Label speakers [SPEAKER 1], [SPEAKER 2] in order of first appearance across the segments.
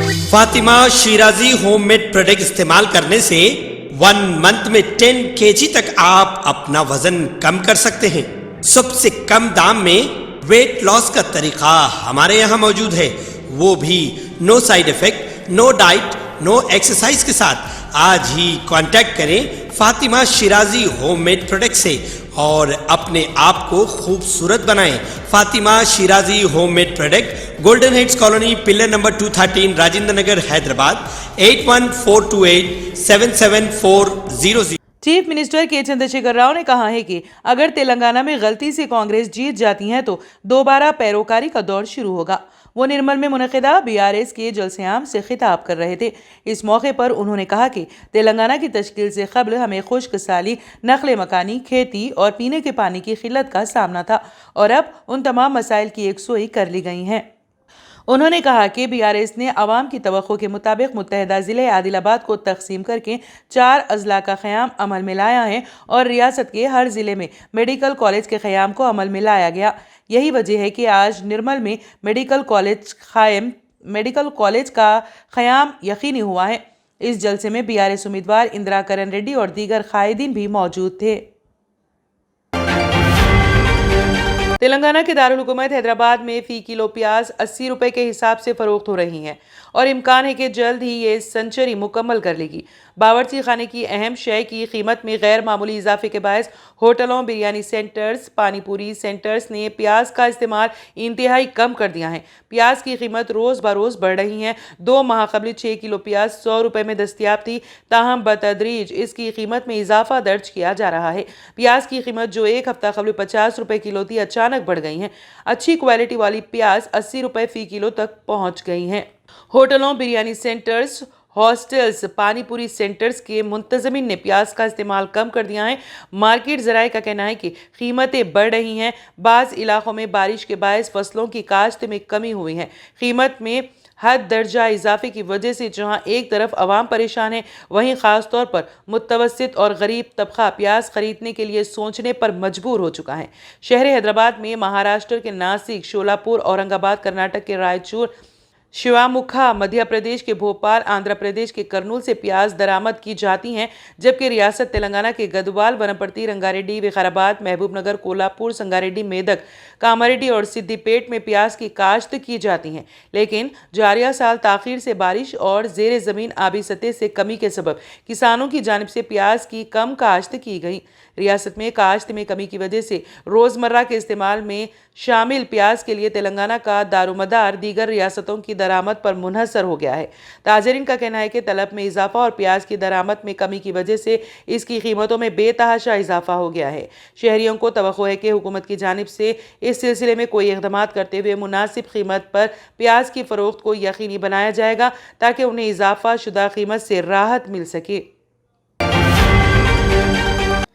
[SPEAKER 1] Fatima Shirazi home made product इस्तेमाल करने से 1 मंथ में 10 kg तक आप अपना वजन कम कर सकते हैं। सबसे कम दाम में वेट लॉस का तरीका हमारे यहाँ मौजूद है, वो भी no side effect, no diet, no exercise के साथ। आज ही कांटेक्ट करें Fatima Shirazi home made product से और अपने आप को खूबसूरत बनाएं। Fatima Shirazi home made product, golden heads colony, pillar number 213, Rajendra Nagar, Hyderabad 8142877400।
[SPEAKER 2] Chief minister K Chandrashekar Rao ने कहा है कि अगर तेलंगाना में गलती से कांग्रेस जीत जाती है तो दोबारा पैरोकारी का दौर शुरू होगा। वो निर्मल में मुनक़िदा बीआरएस के जलसे-आम से खिताब कर रहे थे। इस मौके पर उन्होंने कहा कि तेलंगाना की तश्कील से क़ब्ल हमें खुश्क साली, नक़ल मकानी, खेती और पीने के पानी की किल्लत का सामना था और अब उन तमाम मसाइल की एकसोई कर ली गई हैं। उन्होंने कहा कि बीआरएस ने अवाम की तवक्को के मुताबिक मुत्तहिदा ज़िले आदिलाबाद को तकसीम करके 4 अजला का क़याम अमल में लाया है और रियासत के हर ज़िले में मेडिकल कॉलेज के क़याम को अमल में लाया गया। यही वजह है कि आज निर्मल में मेडिकल कॉलेज का क़याम यकीनी हुआ है। इस जलसे में बीआरएस उम्मीदवार इंदिरा करण रेड्डी और दीगर कायदीन भी मौजूद थे। तेलंगाना के दारुल हुकूमत हैदराबाद में फ़ी किलो प्याज 80 रुपए के हिसाब से फ़रोख्त हो रही हैं और इम्कान है कि जल्द ही ये सेंचुरी मुकम्मल कर लेगी। बावर्ची खाने की अहम शय की कीमत में गैर मामूली इजाफे के बायस होटलों, बिरयानी सेंटर्स, पानी पूरी सेंटर्स ने प्याज का इस्तेमाल इंतहाई कम कर दिया है। प्याज की कीमत रोज़ बरोज़ बढ़ रही है। 2 माह कबल 6 किलो प्याज 100 रुपए में दस्तियाब थी, ताहम बतदरीज इसकी कीमत में इजाफा दर्ज किया जा रहा है। प्याज की कीमत जो एक हफ्ता कबल 50 रुपए किलो थी, अचानक बढ़ गई है। अच्छी क्वालिटी वाली प्याज 80 रुपए फ़ी किलो तक पहुँच गई हैं। होटलों, बिरयानी सेंटर्स, हॉस्टल्स, पानी पूरी सेंटर्स के मुंतज़मीन ने प्याज का इस्तेमाल कम कर दिया है। मार्केट ज़राए का कहना है कि कीमतें बढ़ रही हैं। बाज़ इलाकों में बारिश के बायस फसलों की काश्त में कमी हुई है। कीमत में हद दर्जा इजाफे की वजह से जहां एक तरफ अवाम परेशान है, वहीं ख़ास तौर पर मुतवस्सित और गरीब तबका प्याज खरीदने के लिए सोचने पर मजबूर हो चुका है। शहर हैदराबाद में महाराष्ट्र के नासिक, शोलापुर, औरंगाबाद, कर्नाटक के रायचूर, शिवामुखा, मध्य प्रदेश के भोपाल, आंध्र प्रदेश के कर्नूल से प्याज दरामद की जाती हैं, जबकि रियासत तेलंगाना के गदवाल, वनपर्ती, रंगारेड्डी, विकाराबाद, महबूबनगर, कोल्हापुर, संगारेड्डी, मेदक, कामारेड्डी और सिद्दीपेट में प्याज की काश्त की जाती हैं। लेकिन जारिया साल ताख़ीर से बारिश और ज़ेर ज़मीन आबी सतह से कमी के सबब किसानों की जानिब से प्याज की कम काश्त की गई। रियासत में काश्त में कमी की वजह से रोज़मर्रा के इस्तेमाल में शामिल प्याज के लिए तेलंगाना का दारोमदार दीगर रियासतों की दरामद पर मुनहसर हो गया है। ताजरीन का कहना है कि तलब में इजाफा और प्याज की दरामद में कमी की वजह से इसकी कीमतों में बेतहाशा इजाफा हो गया है। शहरियों को तवक्को है कि हुकूमत की जानिब से इस सिलसिले में कोई इक़दामात करते हुए मुनासिब कीमत पर प्याज की फ़रोख्त को यकीनी बनाया जाएगा ताकि उन्हें इजाफा शुदा कीमत से राहत मिल सके।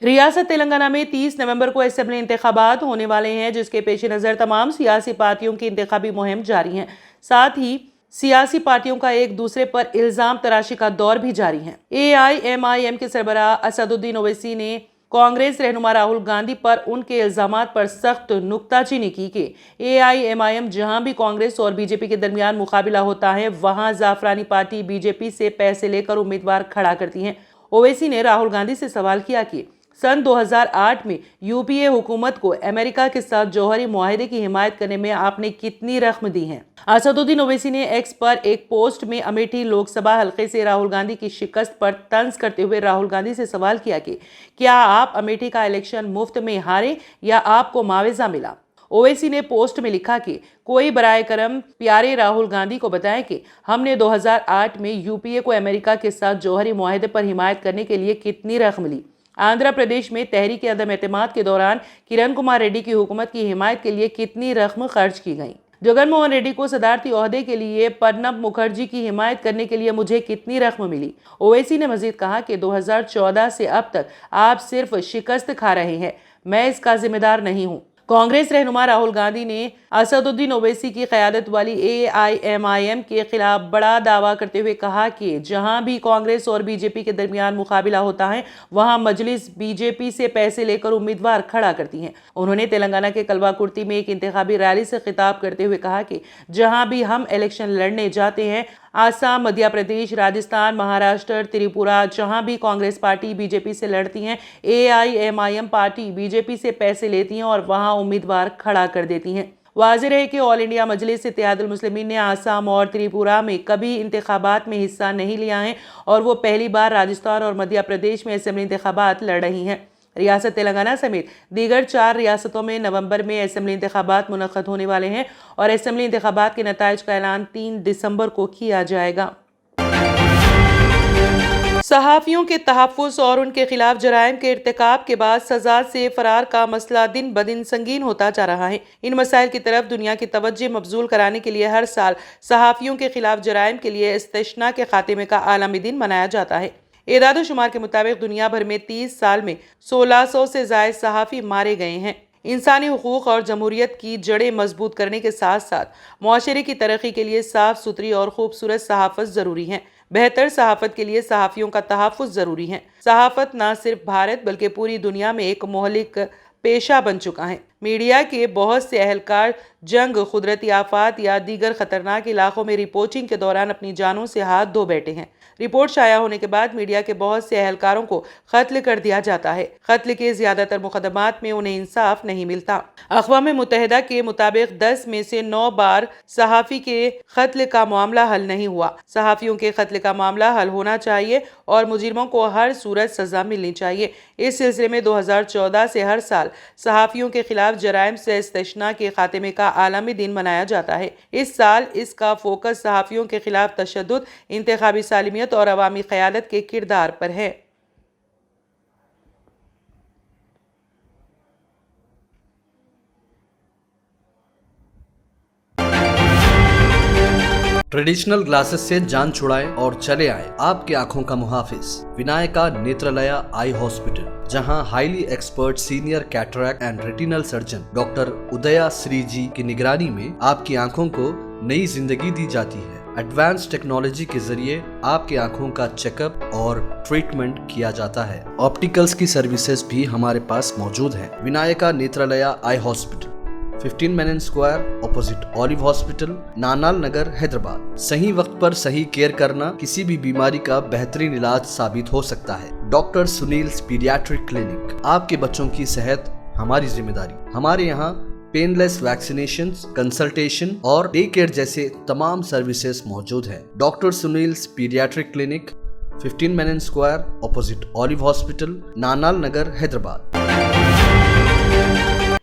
[SPEAKER 2] रियासत तेलंगाना में 30 नवंबर को असेंबली इंतखाबात होने वाले हैं, जिसके पेश नज़र तमाम सियासी पार्टियों की इंतखाबी मुहिम जारी है। साथ ही सियासी पार्टियों का एक दूसरे पर इल्ज़ाम तराशी का दौर भी जारी है। AIMIM के सरबराह असदुद्दीन ओवैसी ने कांग्रेस रहनुमा राहुल गांधी पर उनके इल्ज़ामात पर सख्त नुक्ताचीनी की कि AIMIM जहां भी कांग्रेस और बीजेपी के दरमियान मुकाबला होता है, वहां जाफरानी पार्टी बीजेपी से पैसे लेकर उम्मीदवार खड़ा करती है। ओवैसी ने राहुल गांधी से सवाल किया कि सन 2008 में यूपीए हुकूमत को अमेरिका के साथ जौहरी मुआहदे की हिमायत करने में आपने कितनी रकम दी है। असदुद्दीन ओवैसी ने एक्स पर एक पोस्ट में अमेठी लोकसभा हलके से राहुल गांधी की शिकस्त पर तंज करते हुए राहुल गांधी से सवाल किया कि क्या आप अमेठी का इलेक्शन मुफ्त में हारे या आपको मुआवजा मिला। ओवैसी ने पोस्ट में लिखा कि कोई बराए करम प्यारे राहुल गांधी को बताएं कि हमने 2008 में यूपीए को अमेरिका के साथ जौहरी मुआहदे पर हिमायत करने के लिए कितनी रकम ली। आंध्र प्रदेश में तहरीक अदम एतमाद के दौरान किरण कुमार रेड्डी की हुकूमत की हिमायत के लिए कितनी रकम खर्च की गई। जगन मोहन रेड्डी को सदारती ओहदे के लिए प्रणब मुखर्जी की हिमायत करने के लिए मुझे कितनी रकम मिली। ओवैसी ने मजीद कहा कि 2014 से अब तक आप सिर्फ शिकस्त खा रहे हैं, मैं इसका जिम्मेदार नहीं हूँ। कांग्रेस रहनुमा राहुल गांधी ने असदुद्दीन ओवैसी की क़यादत वाली AIMIM के खिलाफ बड़ा दावा करते हुए कहा कि जहां भी कांग्रेस और बीजेपी के दरमियान मुकाबला होता है, वहां मजलिस बीजेपी से पैसे लेकर उम्मीदवार खड़ा करती है। उन्होंने तेलंगाना के कलवाकुर्ती में एक इंतखाबी रैली से खिताब करते हुए कहा कि जहां भी हम इलेक्शन लड़ने जाते हैं, आसाम, मध्य प्रदेश, राजस्थान, महाराष्ट्र, त्रिपुरा, जहां भी कांग्रेस पार्टी बीजेपी से लड़ती हैं, AIMIM पार्टी बीजेपी से पैसे लेती हैं और वहां उम्मीदवार खड़ा कर देती हैं। वाज़ेह है कि ऑल इंडिया मजलिस इत्तेहादुल मुस्लिमीन ने आसाम और त्रिपुरा में कभी इंतखाबात में हिस्सा नहीं लिया है और वो पहली बार राजस्थान और मध्य प्रदेश में असेंबली इंतखाबात लड़ रही हैं। रियासत तेलंगाना समेत दीगर 4 रियासतों में नवंबर में असेंबली इंतखाबात मुनक्कद होने वाले हैं और असेंबली इंतखाबात के नताइज का ऐलान 3 दिसंबर को किया जाएगा। सहाफ़ियों के तहफ़्फ़ुज़ और उनके खिलाफ जराइम के इर्तिकाब के बाद सज़ा से फरार का मसला दिन ब दिन संगीन होता जा रहा है। इन मसाइल की तरफ दुनिया की तवज्जो मबज़ूल कराने के लिए हर साल सहाफ़ियों के खिलाफ जराइम के लिए इस्तिश्ना के खात्मे का आलमी दिन मनाया जाता है। एदाद शुमार के मुताबिक दुनिया भर में 30 साल में 1600 से ज़ायद सहाफ़ी मारे गए हैं। इंसानी हुकूक और जमहूरियत की जड़ें मजबूत करने के साथ साथ मुआशरे की तरक्की के लिए साफ़ सुथरी और खूबसूरत सहाफ़त ज़रूरी है। बेहतर सहाफ़त के लिए सहाफ़ियों का तहफ़्फ़ुज़ ज़रूरी है। सहाफ़त न सिर्फ भारत बल्कि पूरी दुनिया में एक मोहलिक पेशा बन चुका है। मीडिया के बहुत से अहलकार जंग, कुदरती आफात या दीगर ख़तरनाक इलाकों में रिपोर्टिंग के दौरान अपनी जानों से हाथ धो बैठे हैं। रिपोर्ट शाया होने के बाद मीडिया के बहुत से अहलकारों को कत्ल कर दिया जाता है। कत्ल के ज़्यादातर मुकदमात में उन्हें इंसाफ नहीं मिलता। अक़वाम मुत्तहिदा के मुताबिक 10 में से 9 बार सहाफ़ी के कत्ल का मामला हल नहीं हुआ। सहाफ़ियों के कत्ल का मामला हल होना चाहिए और मुजरिमों को हर सूरत सज़ा मिलनी चाहिए। इस सिलसिले में 2014 से हर साल सहाफ़ियों के खिलाफ जराइम से इस्तिश्ना के खात्मे का आलमी दिन मनाया जाता है। इस साल इसका फोकस सहाफ़ियों के खिलाफ तशद्दुद, इंतखाबी सालिमियत और अवामी क़यादत के किरदार पर है।
[SPEAKER 3] ट्रेडिशनल ग्लासेस से जान छुड़ाएं और चले आए आपकी आंखों का मुहाफिज विनायका नेत्रालया आई हॉस्पिटल, जहां highly expert senior cataract and retinal surgeon doctor उदया श्री जी की निगरानी में आपकी आंखों को नई जिंदगी दी जाती है। एडवांस टेक्नोलॉजी के जरिए आपकी आंखों का चेकअप और ट्रीटमेंट किया जाता है। ऑप्टिकल्स की सर्विसेज भी हमारे पास मौजूद है। Vinayaka Netralaya eye hospital, 15 Menon square, opposite olive hospital, Nanal Nagar, Hyderabad. सही वक्त पर सही केयर करना किसी भी बीमारी का बेहतरीन इलाज साबित हो सकता है। डॉक्टर सुनील पीडियाट्रिक क्लिनिक, आपके बच्चों की सेहत हमारी जिम्मेदारी। हमारे यहाँ पेनलेस वैक्सीनेशन, कंसल्टेशन और डे केयर जैसे तमाम सर्विसेज मौजूद है। Doctor Sunil paediatric clinic, 15 Menon square, opposite olive hospital, Nanal Nagar, Hyderabad.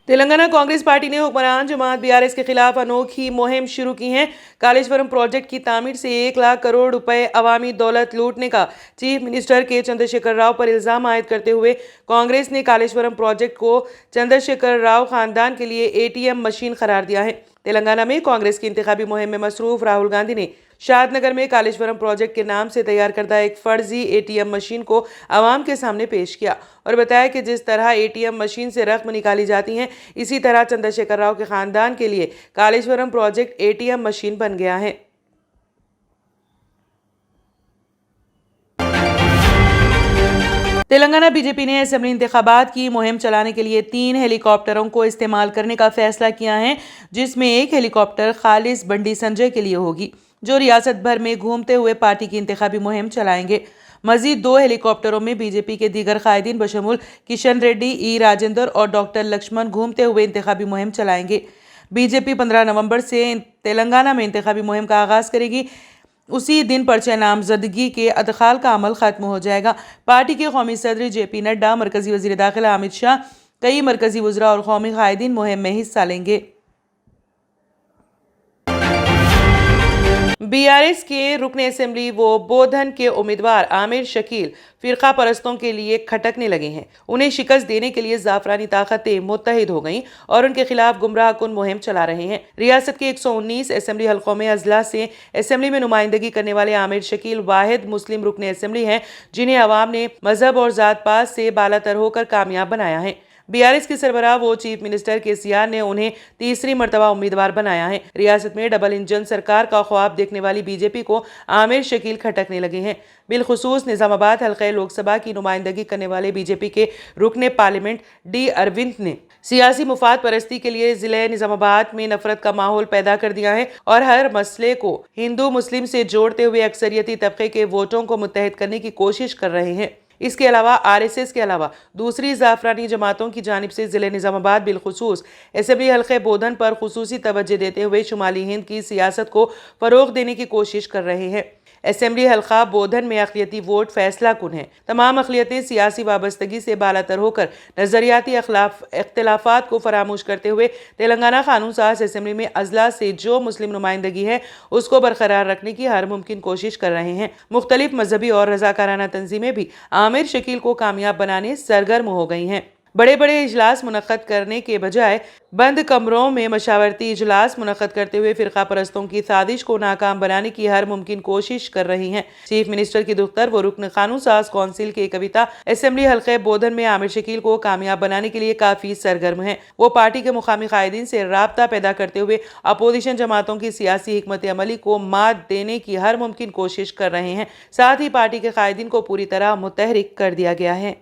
[SPEAKER 2] Telangana Congress party ने हुक्मरान जमात BRS के खिलाफ अनोखी मुहिम शुरू की है। कालेश्वरम प्रोजेक्ट की तामीर से 1 लाख करोड़ रुपए अवामी दौलत लूटने का chief minister K Chandrashekar Rao पर इल्जाम आयद करते हुए कांग्रेस ने कालेश्वरम प्रोजेक्ट को चंद्रशेखर राव खानदान के लिए ATM मशीन करार दिया है। तेलंगाना में कांग्रेस की इंतखाबी मुहिम में मसरूफ राहुल गांधी ने शादनगर में कालेश्वरम प्रोजेक्ट के नाम से तैयार करदा एक फर्जी ATM मशीन को आवाम के सामने पेश किया और बताया कि जिस तरह ATM मशीन से रकम निकाली जाती हैं, इसी तरह चंद्रशेखर राव के खानदान के लिए कालेश्वरम प्रोजेक्ट ATM मशीन बन गया है। तेलंगाना बीजेपी ने असेंबली इंतखाबात की मुहिम चलाने के लिए 3 हेलीकॉप्टरों को इस्तेमाल करने का फैसला किया है, जिसमें एक हेलीकॉप्टर खालिस बंडी संजय के लिए होगी, जो रियासत भर में घूमते हुए पार्टी की इंतखाबी मुहिम चलाएंगे। मजीद 2 हेलीकॉप्टरों में बीजेपी के दीगर कायदीन बशमूल किशन रेड्डी, E राजेंद्र और डॉक्टर लक्ष्मण घूमते हुए इंतखाबी मुहिम चलाएंगे। बीजेपी 15 नवंबर से तेलंगाना में इंतखाबी मुहिम का आगाज़ करेगी। उसी दिन पर्चे नामजदगी के अदखाल का अमल खत्म हो जाएगा। पार्टी के कौमी सदर JP नड्डा, मरकजी वज़ीर दाखिला अमित शाह, कई मरकजी वज़रा और कौमी कायदीन मुहिम में हिस्सा लेंगे। BRS के रुकन असेंबली वो बोधन के उम्मीदवार आमिर शकील फिरका परस्तों के लिए खटकने लगे हैं। उन्हें शिकस्त देने के लिए जाफरानी ताकतें मुत्तहिद हो गईं और उनके खिलाफ गुमराह कुन मुहिम चला रहे हैं। रियासत के 119 असेंबली हल्कों में अजला से असेंबली में नुमाइंदगी करने वाले आमिर शकील वाहिद मुस्लिम रुकन असेंबली हैं जिन्हें अवाम ने मजहब और ज़ात पात से बालातर होकर कामयाब बनाया है। BRS کے سربراہ وہ چیف منسٹر KCR نے انہیں تیسری مرتبہ امیدوار بنایا ہے۔ ریاست میں ڈبل انجن سرکار کا خواب دیکھنے والی BJP کو عامر شکیل کھٹکنے لگے ہیں۔ بالخصوص نظام آباد حلقہ لوک سبھا کی نمائندگی کرنے والے BJP کے رکن پارلیمنٹ D اروند نے سیاسی مفاد پرستی کے لیے ضلع نظام آباد میں نفرت کا ماحول پیدا کر دیا ہے اور ہر مسئلے کو ہندو مسلم سے جوڑتے ہوئے اکثریتی طبقے کے ووٹوں کو متحد کرنے کی کوشش کر رہے ہیں۔ اس کے علاوہ RSS کے علاوہ دوسری زعفرانی جماعتوں کی جانب سے ضلع نظام آباد بالخصوص اسمبلی حلقہ بودھن پر خصوصی توجہ دیتے ہوئے شمالی ہند کی سیاست کو فروغ دینے کی کوشش کر رہے ہیں۔ اسمبلی حلقہ بودھن میں اقلیتی ووٹ فیصلہ کن ہیں۔ تمام اقلیتیں سیاسی وابستگی سے بالاتر ہو کر نظریاتی اختلافات کو فراموش کرتے ہوئے تلنگانہ قانون ساز اسمبلی میں اضلاع سے جو مسلم نمائندگی ہے اس کو برقرار رکھنے کی ہر ممکن کوشش کر رہے ہیں۔ مختلف مذہبی اور رضاکارانہ تنظیمیں بھی عامر شکیل کو کامیاب بنانے سرگرم ہو گئی ہیں۔ بڑے بڑے اجلاس منعقد کرنے کے بجائے بند کمروں میں مشاورتی اجلاس منعقد کرتے ہوئے فرقہ پرستوں کی سازش کو ناکام بنانے کی ہر ممکن کوشش کر رہی ہیں۔ چیف منسٹر کی دختر وہ رکن قانون ساز کونسل کے کویتا اسمبلی حلقہ بودھن میں عامر شکیل کو کامیاب بنانے کے لیے کافی سرگرم ہیں۔ وہ پارٹی کے مقامی قائدین سے رابطہ پیدا کرتے ہوئے اپوزیشن جماعتوں کی سیاسی حکمت عملی کو مات دینے کی ہر ممکن کوشش کر رہے ہیں۔ ساتھ ہی پارٹی کے قائدین کو پوری طرح متحرک کر دیا گیا ہے۔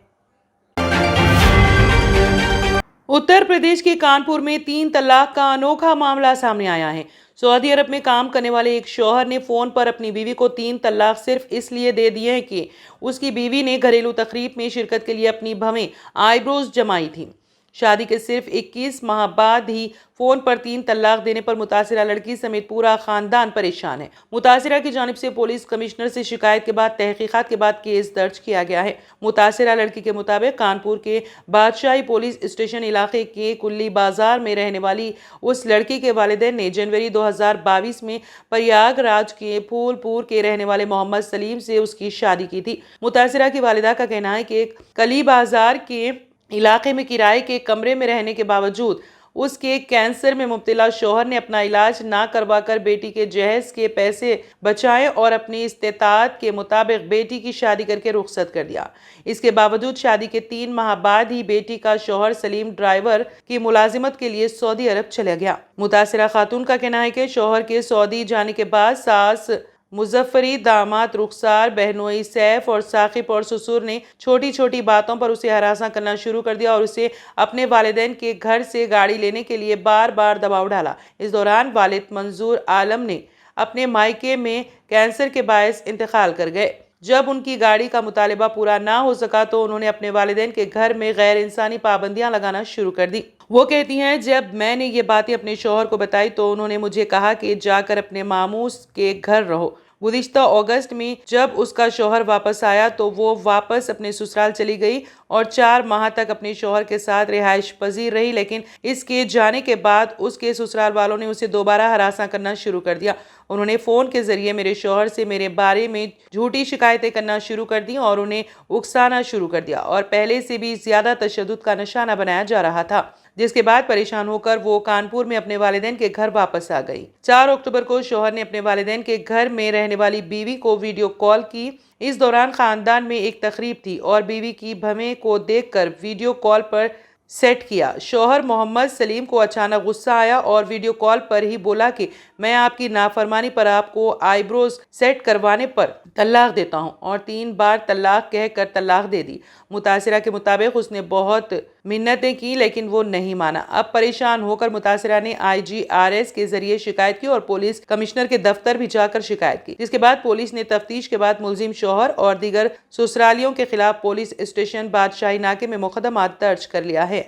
[SPEAKER 2] اتر پردیش کے کانپور میں 3 طلاق کا انوکھا معاملہ سامنے آیا ہے۔ سعودی عرب میں کام کرنے والے ایک شوہر نے فون پر اپنی بیوی کو 3 طلاق صرف اس لیے دے دیے ہیں کہ اس کی بیوی نے گھریلو تقریب میں شرکت کے لیے اپنی بھویں آئی بروز جمائی تھیں۔ شادی کے صرف 21 ماہ بعد ہی فون پر 3 طلاق دینے پر متاثرہ لڑکی سمیت پورا خاندان پریشان ہے۔ متاثرہ کی جانب سے پولیس کمشنر سے شکایت کے بعد تحقیقات کے بعد کیس درج کیا گیا ہے۔ متاثرہ لڑکی کے مطابق کانپور کے بادشاہی پولیس اسٹیشن علاقے کے کلی بازار میں رہنے والی اس لڑکی کے والدین نے جنوری 2022 میں پریاگ راج کے پھول پور کے رہنے والے محمد سلیم سے اس کی شادی کی تھی۔ متاثرہ کی والدہ کا کہنا ہے کہ کلی بازار کے علاقے میں کرائے کے کمرے میں رہنے کے باوجود اس کے کینسر میں مبتلا شوہر نے اپنا علاج نہ کروا کر بیٹی کے جہیز کے پیسے بچائے اور اپنی استطاعت کے مطابق بیٹی کی شادی کر کے رخصت کر دیا۔ اس کے باوجود شادی کے 3 ماہ بعد ہی بیٹی کا شوہر سلیم ڈرائیور کی ملازمت کے لیے سعودی عرب چلا گیا۔ متاثرہ خاتون کا کہنا ہے کہ شوہر کے سعودی جانے کے بعد ساس مظفری، داماد رخسار، بہنوئی سیف اور ثاقب اور سسر نے چھوٹی چھوٹی باتوں پر اسے ہراساں کرنا شروع کر دیا اور اسے اپنے والدین کے گھر سے گاڑی لینے کے لیے بار بار دباؤ ڈالا۔ اس دوران والد منظور عالم نے اپنے مائکے میں کینسر کے باعث انتقال کر گئے۔ جب ان کی گاڑی کا مطالبہ پورا نہ ہو سکا تو انہوں نے اپنے والدین کے گھر میں غیر انسانی پابندیاں لگانا شروع کر دی۔ وہ کہتی ہیں جب میں نے یہ باتیں اپنے شوہر کو بتائی تو انہوں نے مجھے کہا کہ جا کر اپنے ماموس کے گھر رہو۔ گزشتہ اگست میں جب اس کا شوہر واپس آیا تو وہ واپس اپنے سسرال چلی گئی اور 4 ماہ تک اپنے شوہر کے ساتھ رہائش پذیر رہی، لیکن اس کے جانے کے بعد اس کے سسرال والوں نے اسے دوبارہ ہراساں کرنا شروع کر دیا۔ انہوں نے فون کے ذریعے میرے شوہر سے میرے بارے میں جھوٹی شکایتیں کرنا شروع کر دیں اور انہیں اکسانا شروع کر دیا اور پہلے سے بھی زیادہ تشدد کا نشانہ بنایا جا رہا تھا، جس کے بعد پریشان ہو کر وہ کانپور میں اپنے والدین کے گھر واپس آ گئی۔ 4 اکتوبر کو شوہر نے اپنے والدین کے گھر میں رہنے والی بیوی کو ویڈیو کال کی۔ اس دوران خاندان میں ایک تقریب تھی اور بیوی کی بھویں کو دیکھ کر ویڈیو کال پر سیٹ کیا۔ شوہر محمد سلیم کو اچانک غصہ آیا اور ویڈیو کال پر ہی بولا کہ میں آپ کی نافرمانی پر آپ کو آئی بروز سیٹ کروانے پر طلاق دیتا ہوں اور 3 بار طلاق کہہ کر طلاق دے دی۔ متاثرہ کے مطابق اس نے بہت منتیں کی لیکن وہ نہیں مانا۔ اب پریشان ہو کر متاثرہ نے IGRS کے ذریعے شکایت کی اور پولیس کمشنر کے دفتر بھی جا کر شکایت کی، جس کے بعد پولیس نے تفتیش کے بعد ملزم شوہر اور دیگر سسرالیوں کے خلاف پولیس اسٹیشن بادشاہی ناکے میں مقدمہ درج کر لیا ہے۔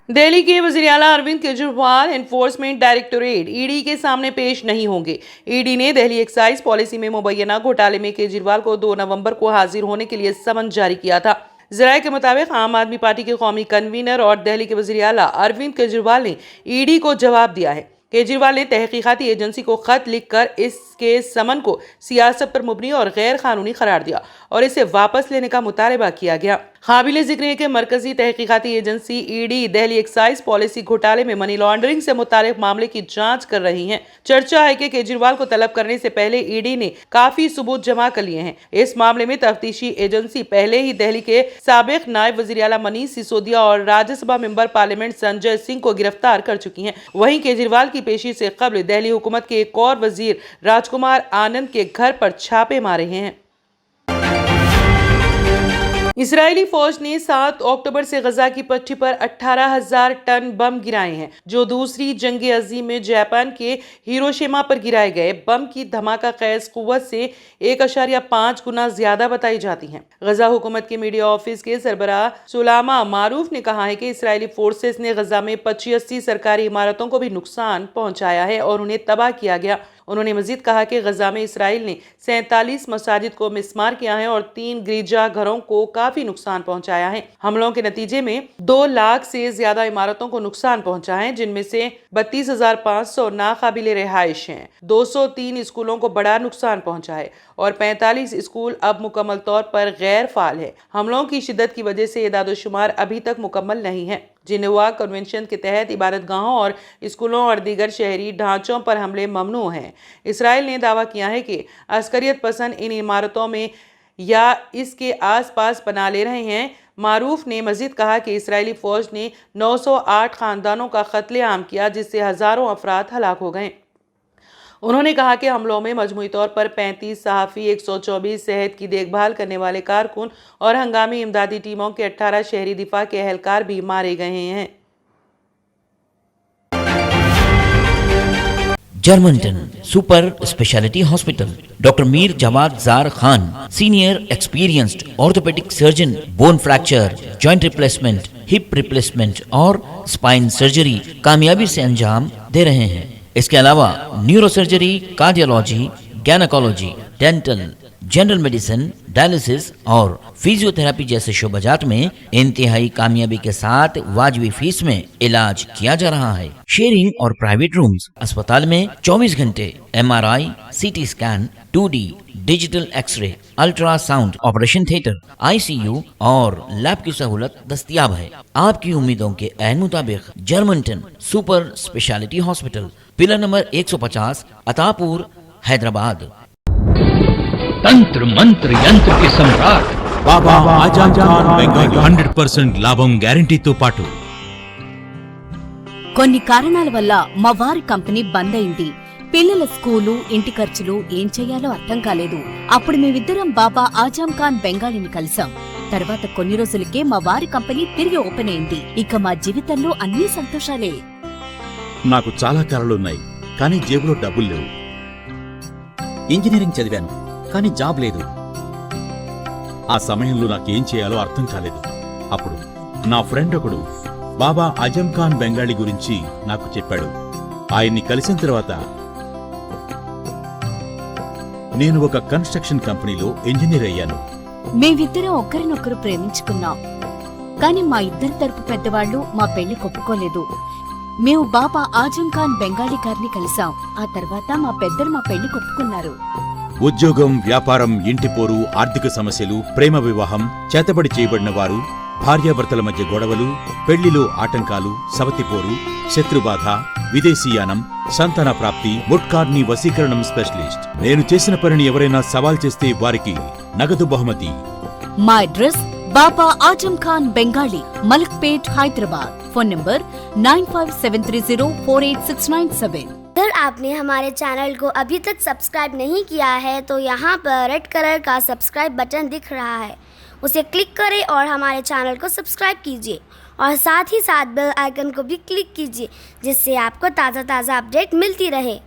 [SPEAKER 2] دہلی کے وزیر اعلیٰ Arvind Kejriwal enforcement directorate ED کے سامنے پیش نہیں ہوں گے۔ ED نے دہلی ایکسائز پالیسی میں مبینہ گھوٹالے میں کیجریوال کو 2 نومبر کو حاضر ہونے کے لیے سمن جاری کیا تھا۔ ذرائع کے مطابق عام آدمی پارٹی کے قومی کنوینر اور دہلی کے وزیر اعلیٰ اروند کیجریوال نے ED کو جواب دیا ہے۔ کیجریوال نے تحقیقاتی ایجنسی کو خط لکھ کر اس کے سمن کو سیاست پر مبنی اور غیر قانونی قرار دیا اور اسے واپس لینے کا مطالبہ کیا گیا۔ काबिल जिक्र है कि मरकजी तहकीकाती agency ED Delhi excise policy घोटाले में मनी लॉन्ड्रिंग से मुतालिक मामले की जांच कर रही है। चर्चा है कि केजरीवाल को तलब करने से पहले ईडी ने काफी सबूत जमा कर लिए हैं। इस मामले में तफ्तीशी एजेंसी पहले ही दिल्ली के साबिक नायब वजीर आला मनीष सिसोदिया और राज्यसभा मेंबर पार्लियामेंट संजय सिंह को गिरफ्तार कर चुकी है। वहीं केजरीवाल की पेशी से कबल दिल्ली हुकूमत के एक और वजीर राजकुमार आनंद के घर पर छापे मारे हैं। इसराइली फौज ने 7 अक्टूबर से गजा की पट्टी पर 18,000 टन बम गिराए हैं, जो दूसरी जंग अजीम में जापान के हिरोशिमा पर गिराए गए बम की धमाका खैज कुव्वत से 1.5 गुना ज्यादा बताई जाती हैं। गजा हुकूमत के मीडिया ऑफिस के सरबराह सुलामा मारूफ ने कहा है कि इसराइली फोर्सेस ने गजा में 85 सरकारी इमारतों को भी नुकसान पहुंचाया है और उन्हें तबाह किया गया। उन्होंने मजीद कहा कि गजा में इसराइल ने 47 मसाजिद को मिस्मार किया है और 3 गिरजा घरों को काफी नुकसान पहुंचाया है। हमलों के नतीजे में 2 लाख से ज्यादा इमारतों को नुकसान पहुंचा है, जिनमें से 32,500 नाकाबिले रिहाइश हैं। 203 स्कूलों को बड़ा नुकसान पहुंचा है और 45 स्कूल अब मुकम्मल तौर पर गैर फाल है। हमलों की शिद्दत की वजह से इदाद-ओ-शुमार अभी तक मुकम्मल नहीं है। जिनेवा कन्वेंशन के तहत इबादतगाहों और स्कूलों और दीगर शहरी ढांचों पर हमले ममनू हैं। इसराइल ने दावा किया है कि अस्करियत पसंद इन इमारतों में या इसके आसपास बना ले रहे हैं। मारूफ ने मजीद कहा कि इसराइली फौज ने 908 खानदानों का कत्लेआम किया, जिससे हजारों अफराद हलाक हो गए। उन्होंने कहा कि हमलों में मजमूई तौर पर 35 सहाफ़ी, 124 सेहत की देखभाल करने वाले कारकुन और हंगामी इमदादी टीमों के 18 शहरी दिफा के एहलकार भी मारे गए हैं।
[SPEAKER 4] जर्मनटन super speciality hospital, doctor Mir Jawad Zar Khan, senior experienced orthopaedic surgeon, bone fracture, joint replacement, hip replacement और स्पाइन सर्जरी कामयाबी से अंजाम दे रहे हैं। इसके अलावा neuro surgery, cardiology, gynaecology, dental, general medicine, dialysis और फिजियोथेरेपी जैसे शोबाजात में इंतहाई कामयाबी के साथ वाजबी फीस में इलाज किया जा रहा है। शेयरिंग और प्राइवेट रूम्स, अस्पताल में 24 घंटे MRI, CT scan, 2D digital x-ray, ultrasound, operation theatre, ICU और लैब की सहूलत दस्तयाब है। आपकी उम्मीदों के ऐन मुताबिक Germanten super speciality hospital, pillar number 150, Attapur, Hyderabad.
[SPEAKER 5] तंत्र मंत्र यंत्र के सम्राट
[SPEAKER 6] బాబా ఆజాద్ ఖాన్ బెంగాల్ 100% లాభం గ్యారంటీతో పాటు
[SPEAKER 7] కొన్ని కారణాల వల్ల మా వారి కంపెనీ బంద్ అయింది. పిల్లల స్కూలు, ఇంటి ఖర్చులు ఏం చెయ్యాలో అర్థం కాలేదు. అప్పుడు మేమిద్దరం బాబా ఆజాం ఖాన్ బెంగాలీని కలిసాం. తర్వాత కొన్ని రోజులకే మా వారి కంపెనీ తిరిగి ఓపెన్ అయింది. ఇక మా జీవితంలో అన్ని సంతోషాలే.
[SPEAKER 8] నాకు చాలా కలలున్నాయి, కానీ జేబులో డబ్బులు లేవు.
[SPEAKER 9] ఇంజనీరింగ్ చదివాను, కానీ జాబ్ లేదు.
[SPEAKER 8] ఆ సమయంలో నాకేం చేయాలో అర్థం కాలేదు. అప్పుడు నా ఫ్రెండ్ ఒకడు బాబా ఆజం ఖాన్ బెంగాలీ గురించి నాకు చెప్పాడు. ఆయన్ని కలిసిన తర్వాత నేను ఒక కన్స్ట్రక్షన్ కంపెనీలో ఇంజనీర్ అయ్యాను.
[SPEAKER 7] మేమిద్దరం ఒకరినొకరు ప్రేమించుకున్నాం, కానీ మా ఇద్దరి తరపు పెద్దవాళ్లు మా పెళ్లి ఒప్పుకోలేదు. మేము బాబా ఆజం ఖాన్ బెంగాలీ గారిని కలిసాం. ఆ తర్వాత మా పెద్దలు మా పెళ్లి ఒప్పుకున్నారు.
[SPEAKER 8] ఉద్యోగం, వ్యాపారం, ఇంటిపోరు, ఆర్థిక సమస్యలు, ప్రేమ వివాహం, చేతబడి చేయబడిన వారు, భార్యాభర్తల మధ్య గొడవలు, పెళ్లిలో ఆటంకాలు, సవతిపోరు, శత్రుబాధ, విదేశీయానం, సంతాన ప్రాప్తి, ముట్కార్ని వశీకరణం స్పెషలిస్ట్. నేను చేసిన పనిని ఎవరైనా సవాల్ చేస్తే వారికి నగదు బహుమతి.
[SPEAKER 7] మా address Baba Azam Khan Bengali, Malakpet, Hyderabad. Phone number 9573048697।
[SPEAKER 10] अगर आपने हमारे चैनल को अभी तक सब्सक्राइब नहीं किया है तो यहाँ पर रेड कलर का सब्सक्राइब बटन दिख रहा है, उसे क्लिक करें और हमारे चैनल को सब्सक्राइब कीजिए और साथ ही साथ बेल आइकन को भी क्लिक कीजिए, जिससे आपको ताज़ा अपडेट मिलती रहे।